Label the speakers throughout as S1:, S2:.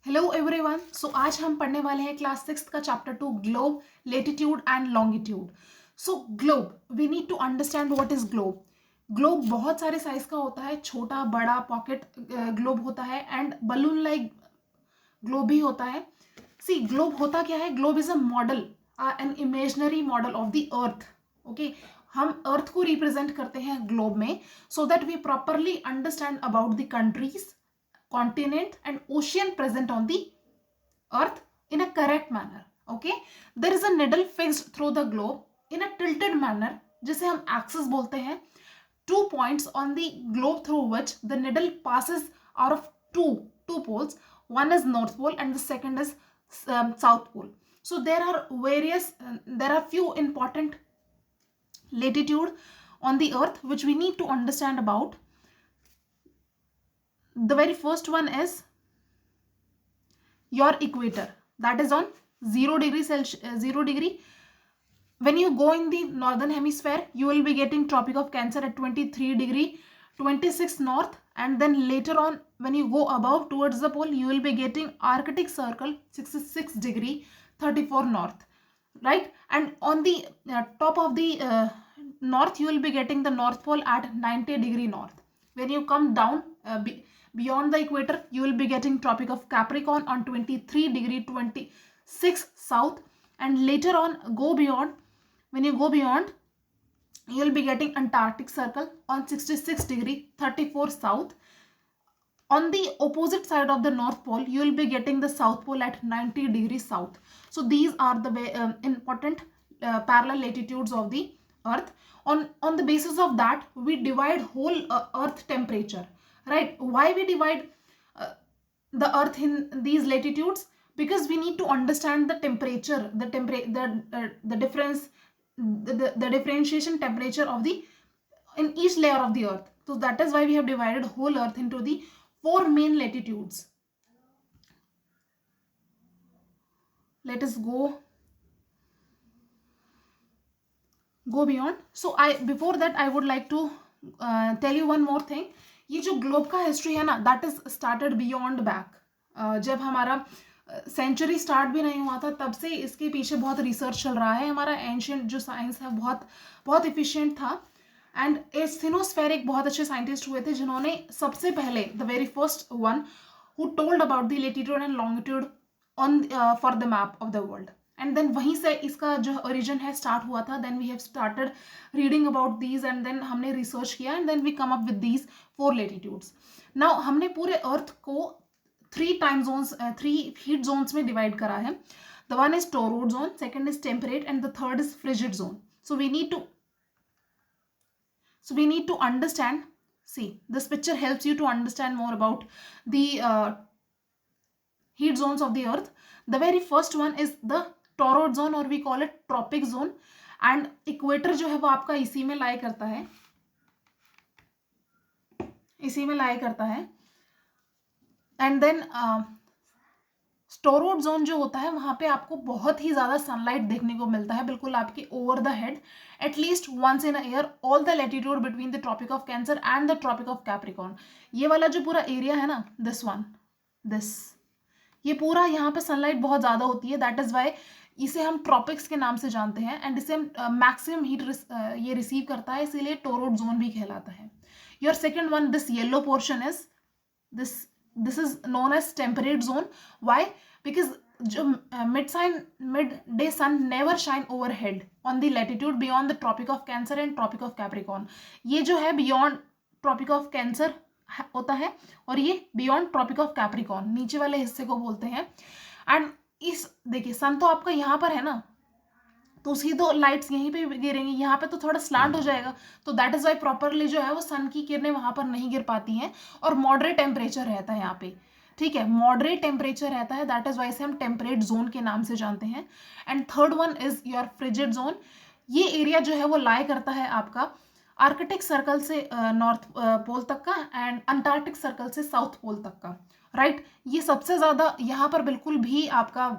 S1: Hello everyone. सो आज हम पढ़ने वाले हैं क्लास 6 का chapter 2 globe, latitude and longitude. So globe, we need to understand what is globe. Globe बहुत सारे साइज का होता है, छोटा बड़ा पॉकेट ग्लोब होता है एंड बलून लाइक ग्लोब भी होता है। सी ग्लोब होता क्या है? Globe is a model, an imaginary model of the earth. Okay, हम अर्थ को रिप्रेजेंट करते हैं ग्लोब में so that we properly understand about the countries, continent and ocean present on the earth in a correct manner. Okay, there is a needle fixed through the globe in a tilted manner, जिसे हम axis बोलते हैं. 2 points on the globe through which the needle passes out of two poles. One is north pole and the second is south pole. So there are few important latitude on the earth which we need to understand about. The very first one is your equator, that is on 0 degree Celsius, 0 degree. When you go in the northern hemisphere, you will be getting Tropic of Cancer at 23 degree 26 north, and then later on when you go above towards the pole, you will be getting Arctic Circle 66 degree 34 north, right? And on the top of the north, you will be getting the North Pole at 90 degree north. When you come down beyond the equator, you will be getting Tropic of Capricorn on 23 degree 26 south, and later on when you go beyond, you will be getting Antarctic Circle on 66 degree 34 south. On the opposite side of the North Pole, you will be getting the South Pole at 90 degrees south. So these are the important parallel latitudes of the Earth. On the basis of that, we divide whole Earth temperature, right? Why we divide the Earth in these latitudes? Because we need to understand the temperature, the difference, the differentiation temperature of the in each layer of the Earth. So that is why we have divided whole Earth into the 4 main latitudes. Let us go beyond. So before that I would like to tell you one more thing. ये जो globe का history है ना, that is started beyond back. जब हमारा century start भी नहीं हुआ था, तब से इसके पीछे बहुत रिसर्च चल रहा है. हमारा एंशियंट जो साइंस है बहुत इफिशियंट था. एंड एस्थेनोस्फेयर एक बहुत अच्छे साइंटिस्ट हुए थे जिन्होंने सबसे पहले, the very first one who told about the latitude and longitude on for the map of the world. And then वहीं से इसका जो ओरिजिन है स्टार्ट हुआ था. Then we have started reading about these and then हमने research किया and then we come up with these 4 latitudes. Now हमने पूरे अर्थ को 3 टाइम जोन्स, 3 हीट जोन्स में डिवाइड करा है. The one is torrid zone, second is temperate and the third is frigid zone. So we need to understand. See, this picture helps you to understand more about the heat zones of the earth. The very first one is the torrid zone, or we call it tropic zone. And equator जो है वो आपका इसी में लाई करता है. And then टोरोड zone जो होता है, वहां पे आपको बहुत ही ज्यादा सनलाइट देखने को मिलता है, बिल्कुल आपके over the head, at least once in a year. All the latitude between the tropic of Cancer and the tropic of Capricorn, ये वाला जो पूरा एरिया है ना, ये पूरा यहाँ पे सनलाइट बहुत ज्यादा होती है. दैट इज वाई इसे हम ट्रॉपिक्स के नाम से जानते हैं. एंड इसे हम मैक्सिमम हीट ये रिसीव करता है, इसीलिए टोरोड जोन भी कहलाता है. Your second one, this yellow portion is this is known as temperate zone. Why? Because midday sun never shine overhead on the latitude beyond the tropic of cancer and tropic of capricorn. ये जो है beyond tropic of cancer होता है और ये beyond tropic of capricorn नीचे वाले हिस्से को बोलते हैं. एंड इस देखिए, सन तो आपका यहाँ पर है ना, तो उसकी तो लाइट्स यहीं पे गिरेंगी, यहाँ पे तो थोड़ा स्लांट हो जाएगा. तो दैट इज वाई प्रॉपरली जो है वो सन की किरणें वहां पर नहीं गिर पाती हैं. और मॉडरेट टेम्परेचर रहता है यहाँ पे, ठीक है, मॉडरेट टेम्परेचर रहता है. दैट इज वाई से हम टेम्परेट जोन के नाम से जानते हैं. And third one is your frigid zone. ये एरिया जो है वो लाई करता है आपका आर्कटिक सर्कल से नॉर्थ पोल तक का एंड अंटार्कटिक सर्कल से साउथ पोल तक का, राइट. ये सबसे ज्यादा यहाँ पर बिल्कुल भी आपका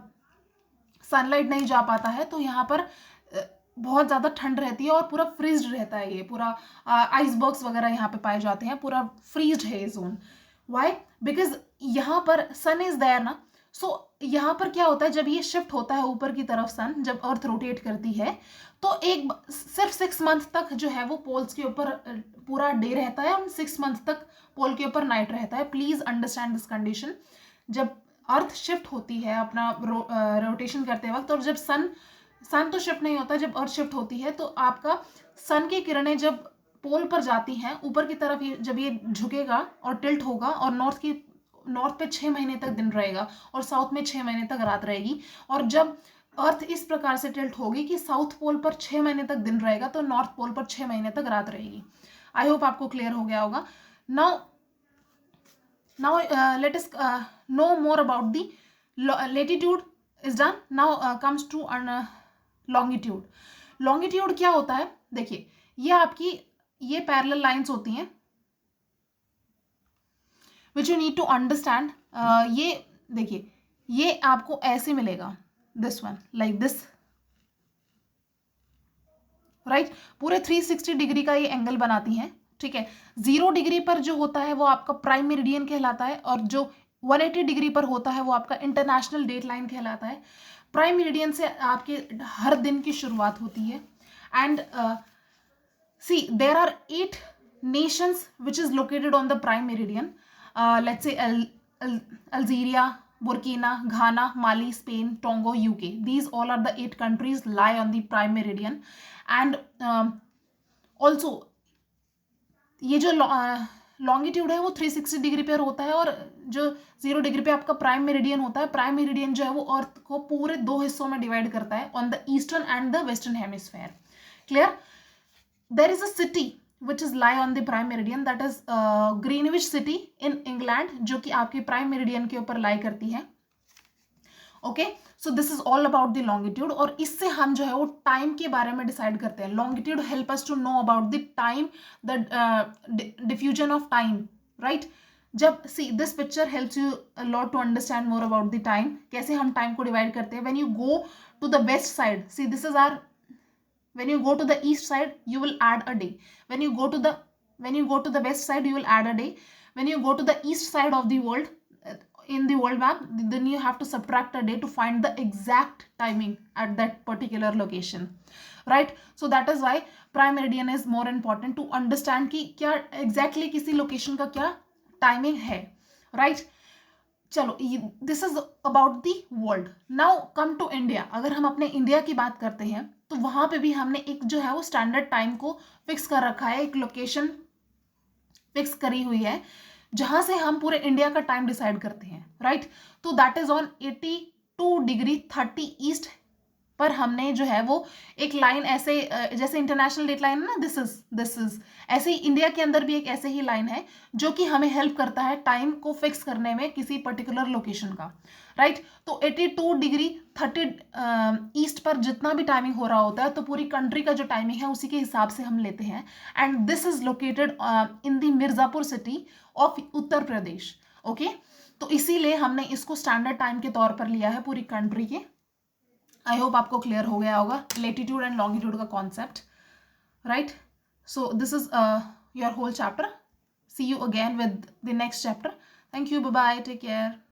S1: सनलाइट नहीं जा पाता है, तो यहाँ पर बहुत ज़्यादा ठंड रहती है और पूरा फ्रीज्ड रहता है. ये पूरा आइसबर्ग्स वगैरह यहाँ पे पाए जाते हैं, पूरा फ्रीज्ड है ये जोन. वाई? बिकॉज यहाँ पर सन इज देयर ना, सो यहाँ पर क्या होता है, जब ये शिफ्ट होता है ऊपर की तरफ सन, जब अर्थ रोटेट करती है, तो सिर्फ 6 मंथ तक जो है वो पोल्स के ऊपर पूरा डे रहता है और 6 मंथ तक पोल के ऊपर नाइट रहता है. Please understand this condition. जब अर्थ शिफ्ट होती है अपना रोटेशन करते वक्त, और जब सन तो शिफ्ट नहीं होता, जब अर्थ शिफ्ट होती है तो आपका सन की किरणें जब पोल पर जाती हैं ऊपर की तरफ, जब ये झुकेगा और टिल्ट होगा, और नॉर्थ पे 6 महीने तक दिन रहेगा और साउथ में 6 महीने तक रात रहेगी. और जब अर्थ इस प्रकार से टिल्ट होगी कि साउथ पोल पर 6 महीने तक दिन रहेगा तो नॉर्थ पोल पर 6 महीने तक रात रहेगी. आई होप आपको क्लियर हो गया होगा. Now let us know more about the latitude is done. Now comes to longitude. Longitude क्या होता है, देखिए ये पैरेलल लाइंस होती हैं which you need to understand. ये देखिए, ये आपको ऐसे मिलेगा, this one like this, right. पूरे 360 डिग्री का ये एंगल बनाती हैं, ठीक है. 0 डिग्री पर जो होता है वो आपका प्राइम मेरिडियन कहलाता है, और जो 180 डिग्री पर होता है वो आपका इंटरनेशनल डेट लाइन कहलाता है. प्राइम मेरिडियन से आपके हर दिन की शुरुआत होती है. And see there are 8 nations which is located on the prime meridian. Let's say Algeria, Burkina, Ghana, Mali, Spain, Togo, UK. These all are the 8 countries lie on the prime meridian. And also ये जो longitude है वो 360 degree पर होता है, और जो 0 degree पे आपका प्राइम मेरिडियन होता है. प्राइम मेरिडियन जो है वो अर्थ को पूरे 2 हिस्सों में डिवाइड करता है, on the eastern and the western hemisphere. Clear. There is a city which is lie on the prime meridian, that is Greenwich city in England, जो कि आपके प्राइम मेरिडियन के ऊपर लाई करती है. Okay, so this is all about the longitude. और इससे हम जो है वो टाइम के बारे में डिसाइड करते हैं. Longitude help us to know about the time, the diffusion of time, right. जब see this picture helps you lot to understand more about the time, कैसे हम टाइम को डिवाइड करते हैं. When you go to the west side, see this is are, when you go to the east side you will add a day. When you go to the west side you will add a day. When you go to the east side of the world, in the world map, then you have to subtract a day to find the exact timing at that particular location, right. So that is why prime meridian is more important to understand कि क्या exactly किसी location का क्या timing है, right. चलो, this is about the world. Now come to India. अगर हम अपने इंडिया की बात करते हैं तो वहां पे भी हमने एक जो है वो स्टैंडर्ड टाइम को फिक्स कर रखा है, एक लोकेशन फिक्स करी हुई है जहां से हम पूरे इंडिया का टाइम डिसाइड करते हैं, राइट. तो that is on 82 degree 30 east पर हमने जो है वो एक लाइन ऐसे, जैसे इंटरनेशनल डेट लाइन है ना, दिस इज ऐसे ही इंडिया के अंदर भी एक ऐसे ही लाइन है जो कि हमें हेल्प करता है टाइम को फिक्स करने में किसी पर्टिकुलर लोकेशन का, राइट. तो 82 डिग्री 30 ईस्ट पर जितना भी टाइमिंग हो रहा होता है तो पूरी कंट्री का जो टाइमिंग है उसी के हिसाब से हम लेते हैं. And this is located in the Mirzapur city of Uttar Pradesh. Okay, तो इसीलिए हमने इसको स्टैंडर्ड टाइम के तौर पर लिया है पूरी कंट्री के. आई होप आपको क्लियर हो गया होगा लेटीट्यूड एंड लॉन्गिट्यूड का concept, right. So this is your whole chapter. See you again with the next chapter. Thank you, bye bye, take care.